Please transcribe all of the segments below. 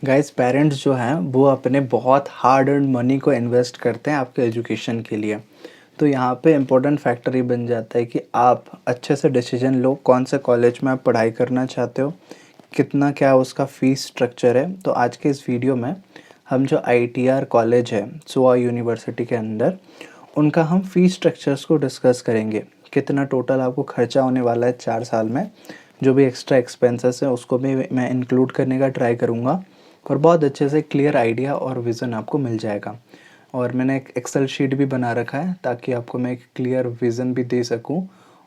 Guys parents जो हैं वो अपने बहुत हार्ड अर्न मनी को इन्वेस्ट करते हैं आपके एजुकेशन के लिए। तो यहाँ पे इम्पोर्टेंट फैक्टर ये बन जाता है कि आप अच्छे से डिसीजन लो कौन से कॉलेज में आप पढ़ाई करना चाहते हो, कितना क्या उसका फ़ीस स्ट्रक्चर है। तो आज के इस वीडियो में हम जो ITR कॉलेज है सोआ यूनिवर्सिटी के अंदर, उनका हम फ़ीस स्ट्रक्चर्स को डिस्कस करेंगे। कितना टोटल आपको खर्चा होने वाला है 4 साल में, जो भी एक्स्ट्रा एक्सपेंसेस हैं उसको भी मैं इंक्लूड करने का ट्राई करूँगा और बहुत अच्छे से क्लियर आइडिया और विज़न आपको मिल जाएगा। और मैंने एक एक्सेल शीट भी बना रखा है ताकि आपको मैं एक क्लियर विज़न भी दे सकूं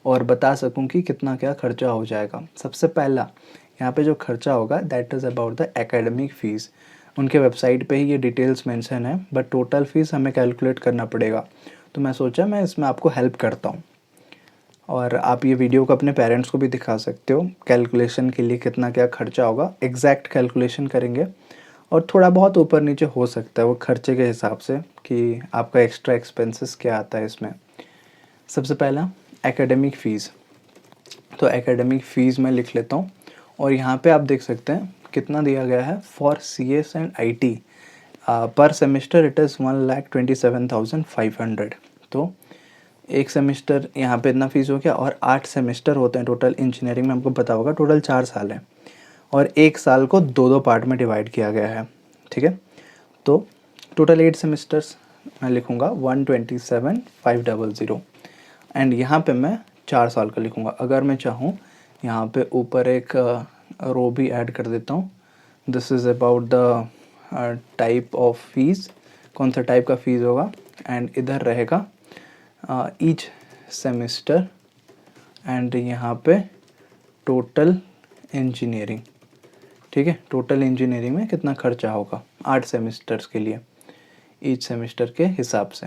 और बता सकूं कि कितना क्या खर्चा हो जाएगा। सबसे पहला यहाँ पे जो खर्चा होगा that is about the academic fees. उनके वेबसाइट पे ही ये डिटेल्स मेंशन है, बट टोटल फ़ीस हमें कैलकुलेट करना पड़ेगा। तो मैं सोचा मैं इसमें आपको हेल्प करता हूँ और आप ये वीडियो को अपने पेरेंट्स को भी दिखा सकते हो। कैलकुलेशन के लिए कितना क्या खर्चा होगा एग्जैक्ट कैलकुलेशन करेंगे और थोड़ा बहुत ऊपर नीचे हो सकता है वो खर्चे के हिसाब से कि आपका एक्स्ट्रा एक्सपेंसेस क्या आता है इसमें। सबसे पहला एकेडमिक फ़ीस। तो एकेडमिक फ़ीस मैं लिख लेता हूँ और यहाँ पे आप देख सकते हैं कितना दिया गया है फॉर CS एंड IT पर सेमेस्टर इट इज़ 1,27,500। तो एक सेमेस्टर यहाँ पे इतना फ़ीस हो गया और 8 सेमेस्टर होते हैं टोटल इंजीनियरिंग में, हमको पता होगा टोटल 4 साल है और एक साल को दो दो पार्ट में डिवाइड किया गया है। ठीक है, तो टोटल 8 सेमेस्टर्स मैं लिखूँगा 127,500 एंड यहाँ पे मैं 4 साल का लिखूँगा। अगर मैं चाहूँ यहाँ पे ऊपर एक रो भी ऐड कर देता हूँ। This is about the type of fees, कौन सा टाइप का फ़ीस होगा, एंड इधर रहेगा ईच सेमेस्टर एंड यहाँ पे टोटल इंजीनियरिंग। ठीक है, टोटल इंजीनियरिंग में कितना खर्चा होगा 8 सेमेस्टर्स के लिए ईच सेमेस्टर के हिसाब से।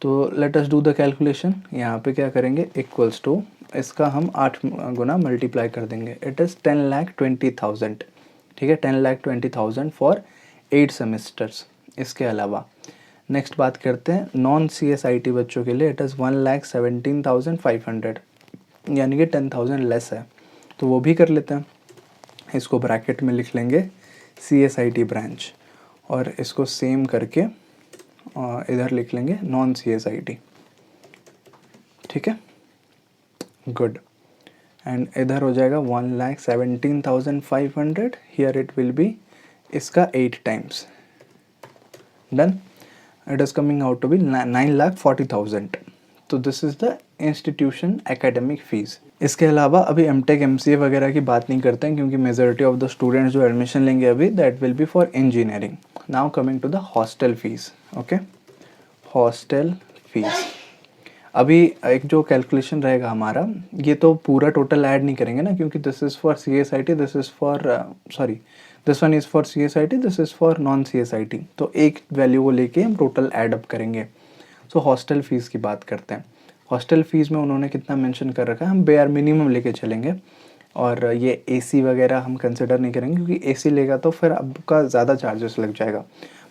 तो let us do the calculation. यहाँ पे क्या करेंगे, इक्वल्स टू इसका हम 8 गुना मल्टीप्लाई कर देंगे। It is 10,20,000। ठीक है, 10,20,000 फॉर 8 सेमेस्टर्स। इसके अलावा नेक्स्ट बात करते हैं नॉन CSIT बच्चों के लिए। इट इज़ 1,17,500, यानी कि 10,000 लेस है, तो वो भी कर लेते हैं। इसको ब्रैकेट में लिख लेंगे CSIT ब्रांच और इसको सेम करके इधर लिख लेंगे नॉन CSIT। ठीक है, गुड। एंड इधर हो जाएगा 1,17,500। हियर इट विल बी इसका 8 times. Done. It is coming out to be 9,40,000। तो this is the institution academic fees. इसके अलावा अभी MTech MCA वगैरह की बात नहीं करते हैं क्योंकि मेजॉरिटी ऑफ द स्टूडेंट्स जो एडमिशन लेंगे अभी that will be for engineering. Now coming to the hostel fees. Okay, hostel fees अभी एक जो कैलकुलेशन रहेगा हमारा, ये तो पूरा टोटल ऐड नहीं करेंगे ना, क्योंकि this is for CSIT, this is for this one is for CSIT, this is for non CSIT। तो एक वैल्यू को लेके हम टोटल ऐड अप करेंगे। सो हॉस्टल फ़ीस की बात करते हैं। हॉस्टल फ़ीस में उन्होंने कितना मेंशन कर रखा है, हम बेयर मिनिमम लेके चलेंगे और ये AC वगैरह हम कंसिडर नहीं करेंगे क्योंकि AC लेगा तो फिर आपका ज़्यादा चार्जेस लग जाएगा।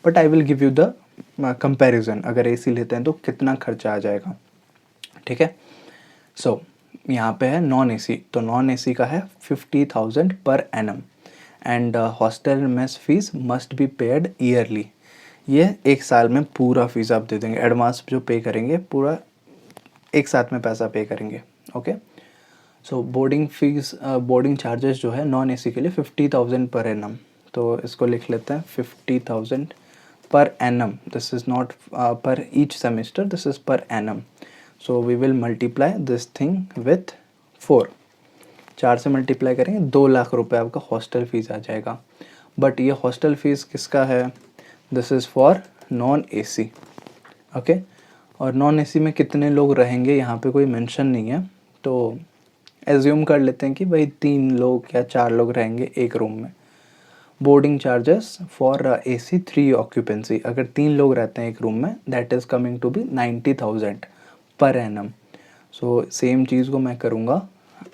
But I will give you the comparison, अगर AC लेते हैं तो कितना खर्चा आ जाएगा। ठीक है, सो यहाँ पे है नॉन AC, तो नॉन AC का है 50,000 per annum and hostel mess fees must be paid yearly. ये एक साल में पूरा फीस आप दे देंगे, एडवांस जो पे करेंगे पूरा एक साथ में पैसा पे करेंगे। ओके, सो बोर्डिंग फीस, बोर्डिंग चार्जेस जो है नॉन AC के लिए 50,000 पर एनम। तो इसको लिख लेते हैं 50,000 per annum. This is not per each semester, this is per annum. So we will multiply this thing with 4। 4 से मल्टीप्लाई करेंगे 2 लाख रुपए आपका हॉस्टल फीस आ जाएगा। बट ये हॉस्टल फीस किसका है, this is for non AC। Okay, और non AC में कितने लोग रहेंगे यहाँ पे कोई मेंशन नहीं है, तो एज्यूम कर लेते हैं कि भाई 3 लोग या 4 लोग रहेंगे एक रूम में। Boarding charges for AC 3 occupancy, अगर 3 लोग रहते हैं एक रूम में that is coming to be 90,000 per annum. So same चीज़ को मैं करूँगा,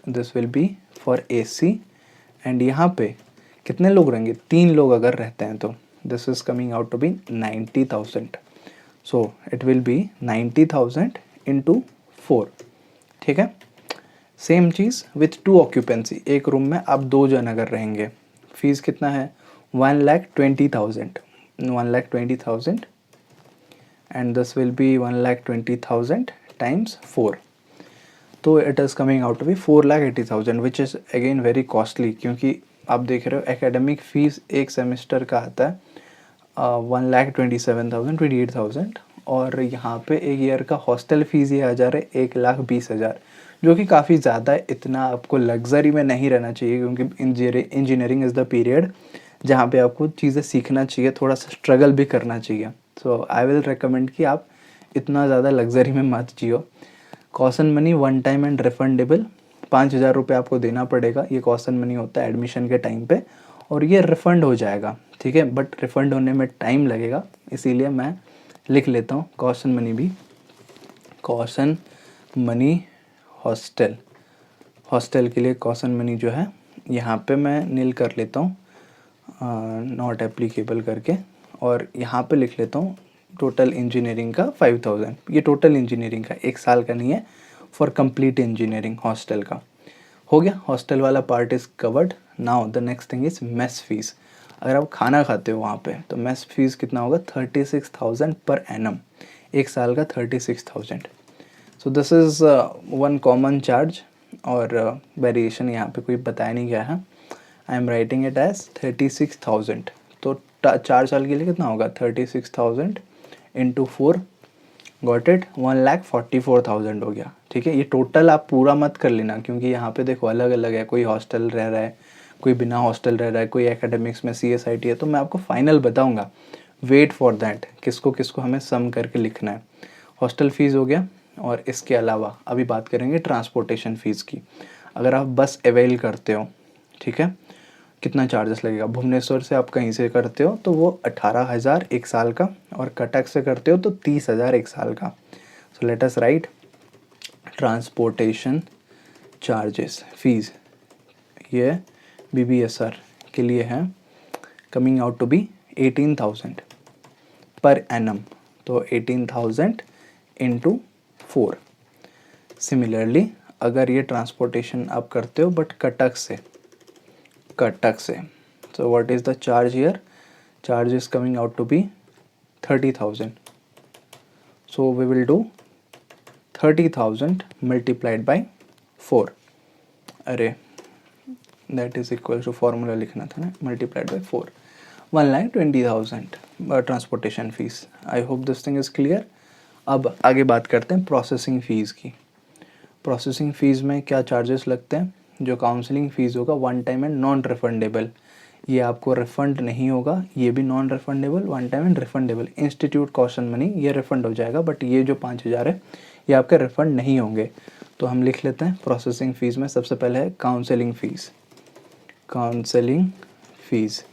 this will be for AC and यहाँ पे कितने लोग रहेंगे, 3 लोग अगर रहते हैं तो this is coming out to be 90,000। So it will be 90,000 into 4। ठीक है, सेम चीज़ विथ 2 ऑक्यूपेंसी, एक रूम में आप 2 जन अगर रहेंगे, फीस कितना है 1,20,000, 1,20,000, and this will be 1,20,000 times 4. तो it is coming out to be 4,80,000 which is again very costly, क्योंकि आप देख रहे हो एकेडमिक फ़ीस एक सेमेस्टर का आता है 1,27,000, 28,000, और यहाँ पे एक ईयर का हॉस्टल फीस ये आ जा रहा है 1,20,000, जो कि काफ़ी ज़्यादा है। इतना आपको लग्जरी में नहीं रहना चाहिए, क्योंकि इंजीनियरिंग इज़ द पीरियड जहाँ पे आपको चीज़ें सीखना चाहिए, थोड़ा सा स्ट्रगल भी करना चाहिए। सो आई विल रिकमेंड कि आप इतना ज़्यादा लग्जरी में मत जियो। Caution money one time and refundable, 5,000 रुपये आपको देना पड़ेगा। ये कॉशन मनी होता है एडमिशन के टाइम पे, और ये रिफ़ंड हो जाएगा, ठीक है, बट रिफ़ंड होने में टाइम लगेगा, इसीलिए मैं लिख लेता हूँ कॉशन मनी भी। कॉशन मनी हॉस्टल, हॉस्टल के लिए कॉशन मनी जो है यहाँ पे मैं नील कर लेता हूँ, नॉट एप्लीकेबल करके, और यहाँ पे लिख लेता हूँ टोटल इंजीनियरिंग का 5,000। ये टोटल इंजीनियरिंग का, एक साल का नहीं है, फॉर कंप्लीट इंजीनियरिंग हॉस्टल का। हो गया, हॉस्टल वाला part is covered. Now the next thing is mess fees. अगर आप खाना खाते हो वहाँ पे तो मेस फीस कितना होगा, 36,000 पर एनम, एक साल का 36,000। So this is one common charge, और वेरिएशन यहाँ पे कोई बताया नहीं गया है। I am writing it as 36,000। तो 4 साल के लिए कितना होगा, 36,000 इंटू 4, गॉट इट, 1,44,000 हो गया, ठीक है। ये टोटल आप पूरा मत कर लेना, क्योंकि यहाँ पे देखो अलग अलग है, कोई हॉस्टल रह रहा है, कोई बिना हॉस्टल रह रहा है, कोई एकेडमिक्स में CSIT है, तो मैं आपको फाइनल बताऊँगा। वेट फॉर दैट, किसको किसको हमें सम करके लिखना है। हॉस्टल फ़ीस हो गया, और इसके अलावा अभी बात करेंगे ट्रांसपोर्टेशन फ़ीस की। अगर आप बस अवेल करते हो, ठीक है, कितना चार्जेस लगेगा। भुवनेश्वर से आप कहीं से करते हो तो वो 18,000 एक साल का, और कटक से करते हो तो 30,000 एक साल का। So let us right transportation charges fees, ये BBSR के लिए है, coming out to B 18,000 per annum, तो 18,000 इंटू 4। सिमिलरली अगर ये ट्रांसपोर्टेशन आप करते हो बट कटक से, so what is the charge here? Charge is coming out to be 30,000. So we will do 30,000 multiplied by 4. अरे that is equal to formula लिखना था ना, multiplied by 4, 1,20,000 transportation fees. I hope this thing is clear. अब आगे बात करते हैं processing fees की। प्रोसेसिंग फ़ीस में क्या चार्जेस लगते हैं। जो काउंसलिंग फ़ीस होगा one time and non refundable, ये आपको रिफ़ंड नहीं होगा, ये भी non refundable, one time and refundable. Institute caution money ये रिफ़ंड हो जाएगा, बट ये जो 5,000 है ये आपके रिफ़ंड नहीं होंगे। तो हम लिख लेते हैं प्रोसेसिंग फ़ीस में सबसे पहले है काउंसलिंग फ़ीस। काउंसलिंग फ़ीस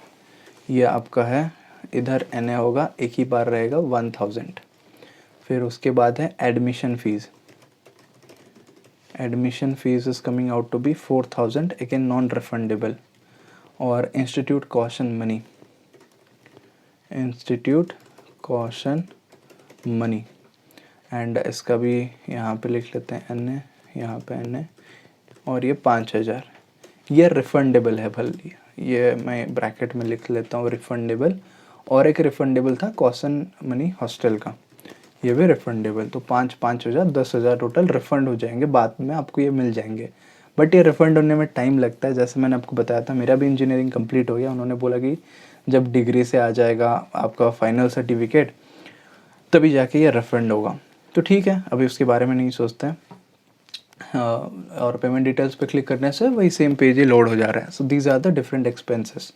ये आपका है, इधर NA होगा, एक ही बार रहेगा 1,000। फिर उसके बाद है admission fees. Admission fees is coming out to be 4,000, again non refundable. और institute caution money, institute caution money, and इसका भी यहाँ पे लिख लेते हैं NA, यहाँ पे NA, और ये 5,000 ये रिफंडेबल है। भले ये मैं ब्रैकेट में लिख लेता हूँ रिफंडेबल, और एक रिफंडेबल था कॉशन मनी हॉस्टल का, ये भी रिफंडेबल। तो 5,000 10,000 टोटल रिफ़ंड हो जाएंगे, बाद में आपको ये मिल जाएंगे, बट ये रिफ़ंड होने में टाइम लगता है। जैसे मैंने आपको बताया था, मेरा भी इंजीनियरिंग कंप्लीट हो गया, उन्होंने बोला कि जब डिग्री से आ जाएगा आपका फाइनल सर्टिफिकेट तभी जाके ये रिफ़ंड होगा। तो ठीक है, अभी उसके बारे में नहीं सोचते हैं। और पेमेंट डिटेल्स पे क्लिक करने से वही सेम पेज ही लोड हो जा रहा है। So these are the different expenses.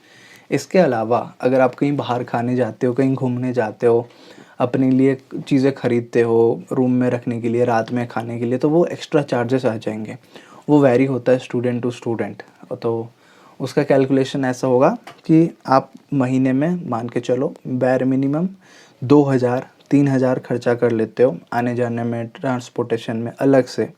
इसके अलावा अगर आप कहीं बाहर खाने जाते हो, कहीं घूमने जाते हो, अपने लिए चीज़ें ख़रीदते हो रूम में रखने के लिए, रात में खाने के लिए, तो वो एक्स्ट्रा चार्जेस आ जाएंगे। वो वैरी होता है स्टूडेंट टू स्टूडेंट। तो उसका कैलकुलेशन ऐसा होगा कि आप महीने में मान के चलो बैर मिनिमम 2,000-3,000 खर्चा कर लेते हो आने जाने में, ट्रांसपोर्टेशन में अलग से।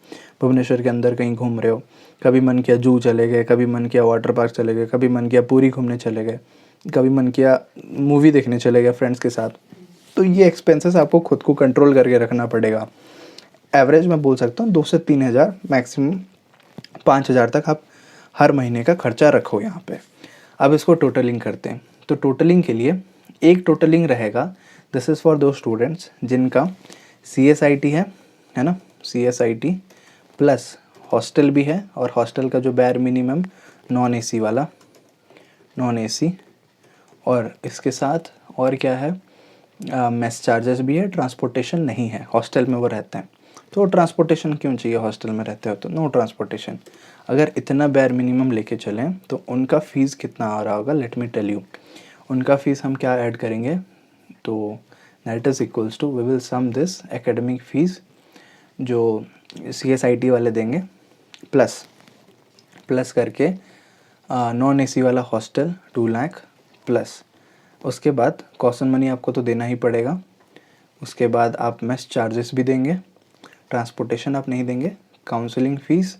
भुवनेश्वर के अंदर कहीं घूम रहे हो, कभी मन किया जू चले गए, कभी मन किया वाटर पार्क चले गए, कभी मन किया पूरी घूमने चले गए, कभी मन किया मूवी देखने चले गए फ्रेंड्स के साथ। तो ये एक्सपेंसेस आपको खुद को कंट्रोल करके रखना पड़ेगा। एवरेज मैं बोल सकता हूँ 2 से 3,000, मैक्सिमम 5,000 तक आप हर महीने का खर्चा रखो यहाँ पे। अब इसको टोटलिंग करते हैं। तो टोटलिंग के लिए एक टोटलिंग रहेगा, दिस इज़ फॉर दो स्टूडेंट्स जिनका CSIT है ना, CSIT प्लस हॉस्टल भी है, और हॉस्टल का जो बैर मिनिमम नॉन AC वाला, नॉन AC, और इसके साथ और क्या है, मेस चार्जेस भी है, ट्रांसपोर्टेशन नहीं है, हॉस्टल में वो रहते हैं। तो ट्रांसपोर्टेशन क्यों चाहिए, हॉस्टल में रहते हो तो नो ट्रांसपोर्टेशन। अगर इतना बैर मिनिमम लेके चलें तो उनका फ़ीस कितना आ रहा होगा, लेट मी टेल यू। उनका फ़ीस हम क्या ऐड करेंगे, तो that is equals to, we will sum this academic fees जो CSIT वाले देंगे, प्लस करके नॉन AC वाला हॉस्टल 2 लाख प्लस, उसके बाद कॉशन मनी आपको तो देना ही पड़ेगा, उसके बाद आप मेस चार्जेस भी देंगे, ट्रांसपोर्टेशन आप नहीं देंगे, काउंसलिंग फ़ीस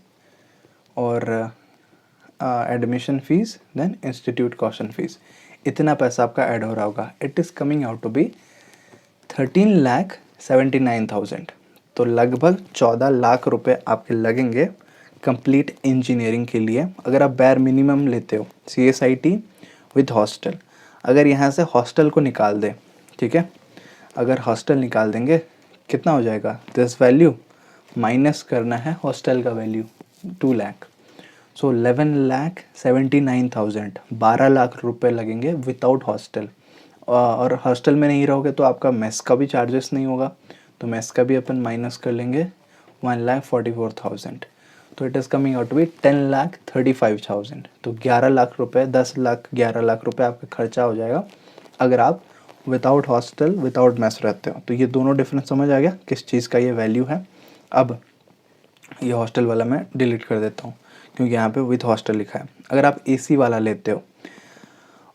और admission fees, then institute caution fees, इतना पैसा आपका ऐड हो रहा होगा। It is coming out to be 13,79,000। तो लगभग 14 लाख रुपए आपके लगेंगे कंप्लीट इंजीनियरिंग के लिए, अगर आप बैर मिनिमम लेते हो CSIT विथ हॉस्टल। अगर यहाँ से हॉस्टल को निकाल दें, ठीक है, अगर हॉस्टल निकाल देंगे कितना हो जाएगा, दिस वैल्यू माइनस करना है हॉस्टल का वैल्यू 2 लाख, सो 11,79,000, 12 लाख रुपए लगेंगे विदाउट हॉस्टल। और हॉस्टल में नहीं रहोगे तो आपका मेस का भी चार्जेस नहीं होगा, तो मेस का भी अपन माइनस कर लेंगे 1,44,000, तो it is coming out to be 10,35,000। तो 11 लाख रुपए, 10 लाख 11 लाख रुपए आपका खर्चा हो जाएगा अगर आप विदाउट हॉस्टल विदाउट मेस रहते हो। तो ये दोनों डिफरेंस समझ आ गया किस चीज़ का ये वैल्यू है। अब ये हॉस्टल वाला मैं डिलीट कर देता हूँ क्योंकि यहाँ पे विथ हॉस्टल लिखा है। अगर आप AC वाला लेते हो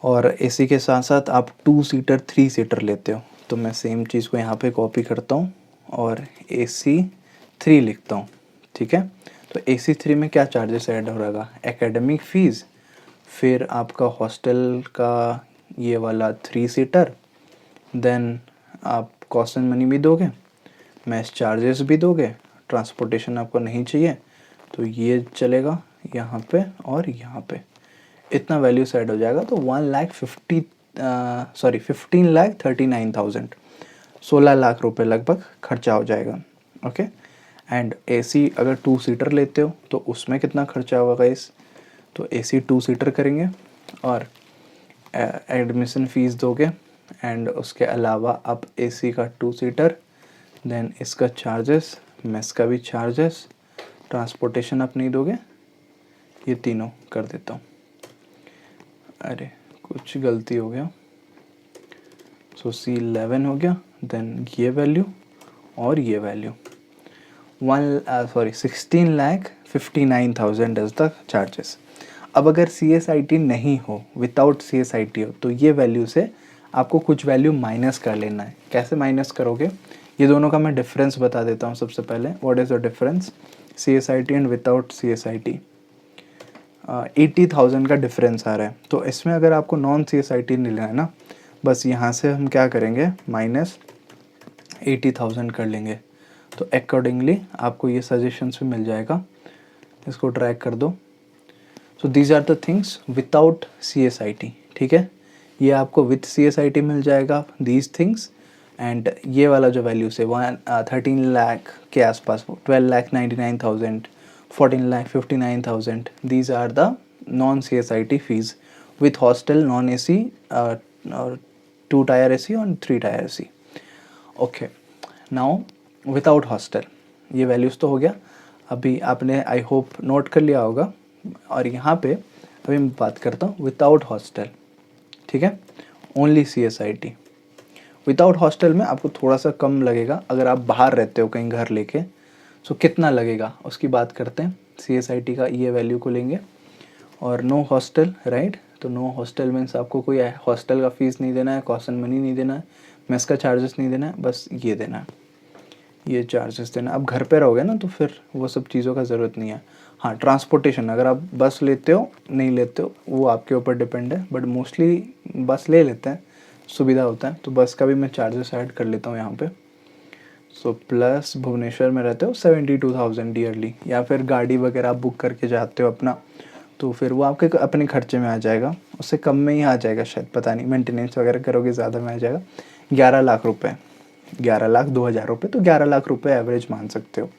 और AC के साथ साथ आप 2 सीटर 3 सीटर लेते हो, तो मैं सेम चीज़ को यहाँ पे कॉपी करता हूँ और AC3 लिखता हूँ, ठीक है। तो AC3 में क्या चार्जेस ऐड हो रहेगा, एकेडमिक फ़ीस, फिर आपका हॉस्टल का ये वाला 3 सीटर, देन आप कॉशन मनी भी दोगे, मैच चार्जेस भी दोगे, ट्रांसपोर्टेशन आपको नहीं चाहिए तो ये चलेगा यहाँ पे और यहाँ पे, इतना वैल्यू सेट हो जाएगा। तो 15,39,000, 16 लाख रुपए लगभग खर्चा हो जाएगा, ओके। एंड AC अगर 2 सीटर लेते हो तो उसमें कितना खर्चा होगा इस, तो AC 2 सीटर करेंगे और एडमिशन फ़ीस दोगे, एंड उसके अलावा आप AC का 2 सीटर, देन इसका चार्जेस, मेस का भी चार्जेस, ट्रांसपोर्टेशन आप नहीं दोगे, ये तीनों कर देता हूँ। अरे कुछ गलती हो गया, सो C11 हो गया, देन ये वैल्यू और ये वैल्यू 16,59,000 इज़ द चार्जेस। अब अगर CSIT नहीं हो, विदाउट CSIT हो, तो ये वैल्यू से आपको कुछ वैल्यू माइनस कर लेना है। कैसे माइनस करोगे, ये दोनों का मैं डिफरेंस बता देता हूँ सबसे पहले। What is the difference, CSIT and without CSIT 80,000 का डिफरेंस आ रहा है। तो इसमें अगर आपको नॉन CSIT लेना है ना, बस यहाँ से हम क्या करेंगे, माइनस 80,000 कर लेंगे। तो अकॉर्डिंगली आपको ये सजेशंस भी मिल जाएगा, इसको ट्रैक कर दो। So these are the things without CSIT, ठीक है। ये आपको विथ CSIT मिल जाएगा दीज थिंग्स, एंड ये वाला जो वैल्यू से 13 लाख के आसपास, 12,99,000, 14,59,000, these are the non CSIT fees with hostel, non AC, 2 tier AC और 3 tier AC, okay. Now without hostel ये वैल्यूज़ तो हो गया, अभी आपने आई होप नोट कर लिया होगा। और यहाँ पे अभी मैं बात करता हूँ विदाउट हॉस्टल, ठीक है, ओनली CSIT। विदाउट हॉस्टल में आपको थोड़ा सा कम लगेगा अगर आप बाहर रहते हो कहीं घर लेके, सो कितना लगेगा उसकी बात करते हैं। CSIT का ये वैल्यू को लेंगे और नो हॉस्टल, राइट, तो नो हॉस्टल मीन्स आपको कोई हॉस्टल का फ़ीस नहीं देना है, कॉशन मनी नहीं देना है, मेस का चार्जेस नहीं देना है, बस ये देना है, ये चार्जेस देना। आप घर पे रहोगे ना तो फिर वो सब चीज़ों का ज़रूरत नहीं है। हाँ, ट्रांसपोर्टेशन अगर आप बस लेते हो नहीं लेते हो वो आपके ऊपर डिपेंड है, बट मोस्टली बस ले लेते हैं, सुविधा होता है, तो बस का भी मैं चार्जेस ऐड कर लेता हूँ यहाँ पे। सो प्लस भुवनेश्वर में रहते हो 72,000 ईयरली, या फिर गाड़ी वगैरह आप बुक करके जाते हो अपना, तो फिर वो आपके अपने खर्चे में आ जाएगा, उससे कम में ही आ जाएगा शायद, पता नहीं, मेंटेनेंस वगैरह करोगे ज़्यादा में आ जाएगा। 11 लाख रुपए, 11 लाख 2 हज़ार रुपये, तो 11 लाख रुपए एवरेज मान सकते हो।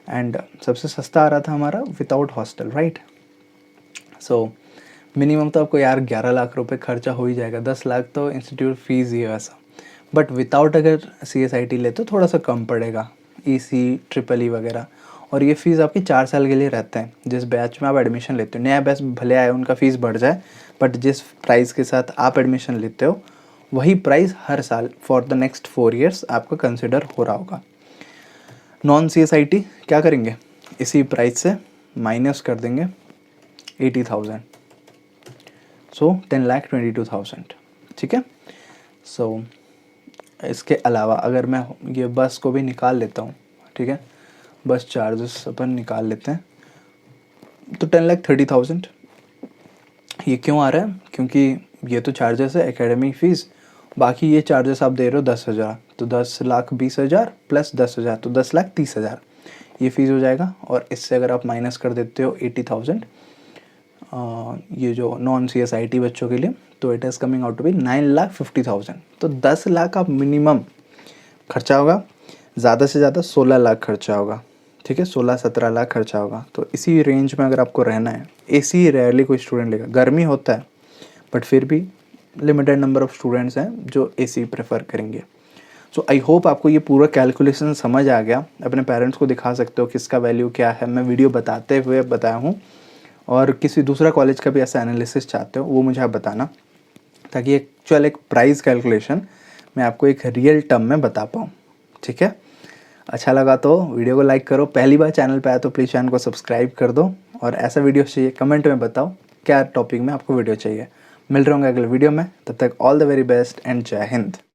एंड सबसे सस्ता आ रहा था हमारा without hostel, right. So minimum तो आपको यार 11 लाख रुपए खर्चा हो ही जाएगा। 10 लाख तो इंस्टीट्यूट फीस ही है वैसा, बट विदाउट अगर CSIT ले तो थोड़ा सा कम पड़ेगा, EC EEE वगैरह। और ये फ़ीस आपकी 4 साल के लिए रहता है, जिस बैच में आप एडमिशन लेते हो। नया बैच भले आए उनका फ़ीस बढ़ जाए, बट जिस प्राइस के साथ आप एडमिशन लेते हो वही प्राइस हर साल फॉर द नेक्स्ट 4 ईयर्स आपका कंसिडर हो रहा होगा। नॉन CSIT क्या करेंगे, इसी प्राइस से माइनस कर देंगे 80,000, सो 10,22,000, ठीक है। सो इसके अलावा अगर मैं ये बस को भी निकाल लेता हूँ, ठीक है, बस चार्जेस अपन निकाल लेते हैं, तो 10,30,000। ये क्यों आ रहा है, क्योंकि ये तो चार्जेस है एकेडमिक फ़ीस, बाकी ये चार्जेस आप दे रहे हो 10,000, तो 10,20,000 प्लस 10,000 तो 10,30,000 ये फ़ीस हो जाएगा। और इससे अगर आप माइनस कर देते हो 80,000 ये जो नॉन CSIT बच्चों के लिए, तो it is coming out to be 9,50,000। तो 10 लाख आप मिनिमम खर्चा होगा, ज़्यादा से ज़्यादा 16 लाख खर्चा होगा, ठीक है, 16-17 लाख खर्चा होगा। तो इसी रेंज में अगर आपको रहना है, AC रेयरली कोई स्टूडेंट लेगा, गर्मी होता है बट फिर भी लिमिटेड नंबर ऑफ़ स्टूडेंट्स हैं जो AC प्रेफर करेंगे। सो आई होप आपको ये पूरा कैलकुलेशन समझ आ गया। अपने पेरेंट्स को दिखा सकते हो कि इसका वैल्यू क्या है, मैं वीडियो बताते हुए बताया हूँ। और किसी दूसरा कॉलेज का भी ऐसा एनालिसिस चाहते हो वो मुझे आप बताना, ताकि एक्चुअल एक प्राइस कैलकुलेशन मैं आपको एक रियल टर्म में बता पाऊँ, ठीक है। अच्छा लगा तो वीडियो को लाइक करो, पहली बार चैनल पे आया तो प्लीज़ चैनल को सब्सक्राइब कर दो, और ऐसा वीडियो चाहिए कमेंट में बताओ क्या टॉपिक में आपको वीडियो चाहिए। मिल रहे होंगे अगले वीडियो में, तब तक all the very best and जय हिंद।